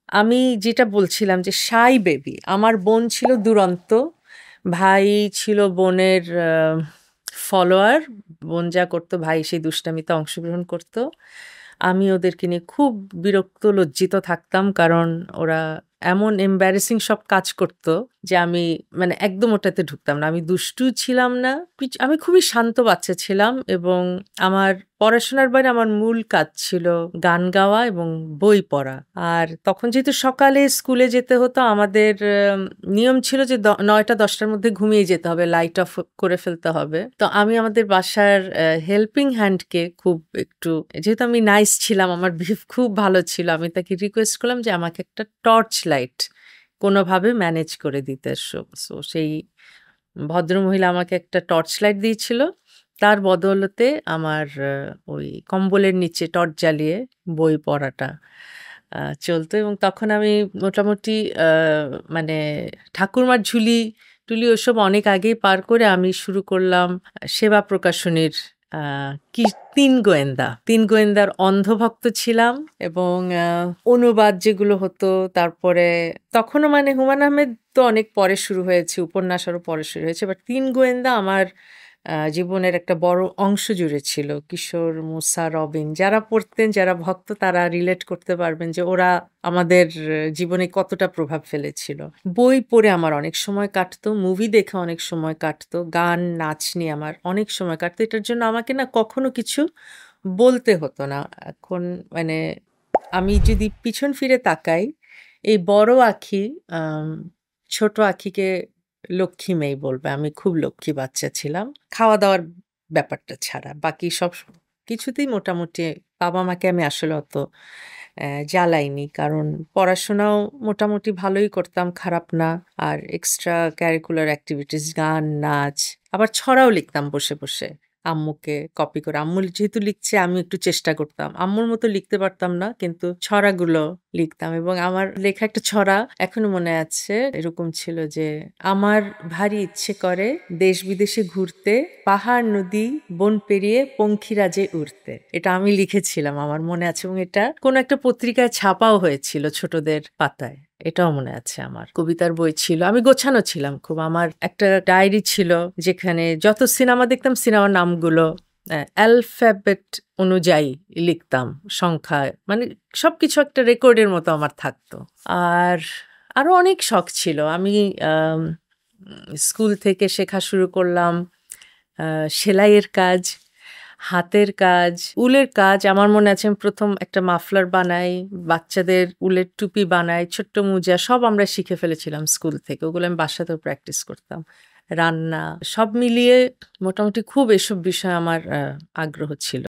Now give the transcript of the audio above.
আমি যেটা বলছিলাম যে শাই বেবি। আমার বোন ছিল দুরন্ত। ভাই ছিল বোনের ফলোয়ার। বোন যা করতো ভাই সেই দুষ্টামিতে অংশগ্রহণ করত। আমি ওদেরকে নিয়ে খুব বিরক্ত লজ্জিত থাকতাম কারণ ওরা এমন এম্বারেসিং সব কাজ করত যে আমি মানে একদম ওটাতে ঢুকতাম না। আমি দুষ্টু ছিলাম না। আমি খুবই শান্ত বাচ্চা ছিলাম এবং আমার পড়াশোনার বাইরে আমার মূল কাজ ছিল গান গাওয়া এবং বই পড়া। আর তখন যেহেতু সকালে স্কুলে যেতে হতো আমাদের নিয়ম ছিল যে ৯টা-১০টার মধ্যে ঘুমিয়ে যেতে হবে, লাইট অফ করে ফেলতে হবে। তো আমি আমাদের বাসার হেল্পিং হ্যান্ডকে খুব একটু, যেহেতু আমি নাইস ছিলাম, আমার বিহেভ খুব ভালো ছিল, আমি তাকে রিকোয়েস্ট করলাম যে আমাকে একটা টর্চ লাইট কোনোভাবে ম্যানেজ করে দিতে। সো সেই ভদ্রমহিলা আমাকে একটা টর্চ লাইট দিয়েছিল। তার বদৌলতে আমার ওই কম্বলের নিচে টর্চ জ্বালিয়ে বই পড়াটা চলতো এবং তখন আমি মোটামুটি আ মানে ঠাকুরমার ঝুলি-টুলি ওসব অনেক আগেই পার করে আমি শুরু করলাম সেবা প্রকাশনীর আ কি ৩ গোয়েন্দা। ৩ গোয়েন্দার অন্ধভক্ত ছিলাম এবং অনুবাদ যেগুলো হতো, তারপরে তখনও মানে হুমায়ূন আহমেদ তো অনেক পরে শুরু হয়েছে, উপন্যাস আরও পরে শুরু হয়েছে। বাট ৩ গোয়েন্দা আমার জীবনের একটা বড় অংশ জুড়ে ছিল। কিশোর, মুসা, রবিন যারা পড়তেন, যারা ভক্ত তারা রিলেট করতে পারবেন যে ওরা আমাদের জীবনে কতটা প্রভাব ফেলেছিল। বই পড়ে আমার অনেক সময় কাটতো, মুভি দেখে অনেক সময় কাটতো, গান, নাচ নিয়ে আমার অনেক সময় কাটতো। এটার জন্য আমাকে না কখনো কিছু বলতে হতো না। এখন মানে আমি যদি পিছন ফিরে তাকাই, এই বড় আঁখি আম ছোট আঁখিকে লক্ষ্মী মেয়ে বলবে। আমি খুব লক্ষ্মী বাচ্চা ছিলাম। খাওয়া-দাওয়ার ব্যাপারটা ছাড়া। বাকি সব কিছুতেই মোটামুটি বাবা-মাকে আমি আসলে অত জ্বালাইনি। কারণ পড়াশোনাও মোটামুটি ভালোই করতাম, খারাপ না। আর এক্সট্রা কারিকুলার এক্টিভিটিস গান, নাচ, আবার ছড়াও লিখতাম বসে বসে। আম্মুকে কপি করে। আম্মু যেহেতু লিখছে আমি একটু চেষ্টা করতাম। আম্মুর মতো লিখতে পারতাম না কিন্তু ছড়াগুলো লিখতাম এবং আমার লেখা একটা ছড়া এখনো মনে আছে। এরকম ছিল যে, "আমার ভারী ইচ্ছে করে দেশ-বিদেশে ঘুরতে, পাহাড়, নদী, বন পেরিয়ে পঙ্খিরাজে উড়তে।" এটা আমি লিখেছিলাম, আমার মনে আছে এবং এটা কোনো একটা পত্রিকায় ছাপাও হয়েছিল ছোটদের পাতায়। এটাও মনে আছে আমার। কবিতার বই ছিল। আমি গোছানো ছিলাম খুব। আমার একটা ডায়েরি ছিল যেখানে যত সিনেমা দেখতাম সিনেমার নামগুলো অ্যালফাবেট অনুযায়ী লিখতাম, সংখ্যায়। মানে সবকিছু একটা রেকর্ডের মতো আমার থাকতো। আর আরো অনেক শখ ছিল। আমি আম স্কুল থেকে শেখা শুরু করলাম সেলাইয়ের কাজ, হাতের কাজ, উলের কাজ। আমার মনে আছে আমি ১ম একটা মাফলার বানাই, বাচ্চাদের উলের টুপি বানাই, ছোট্ট মোজা সব আমরা শিখে ফেলেছিলাম স্কুল থেকে। ওগুলো আমি বাসাতেও প্র্যাকটিস করতাম। রান্না সব মিলিয়ে মোটামুটি খুব এসব বিষয়ে আমার আগ্রহ ছিল।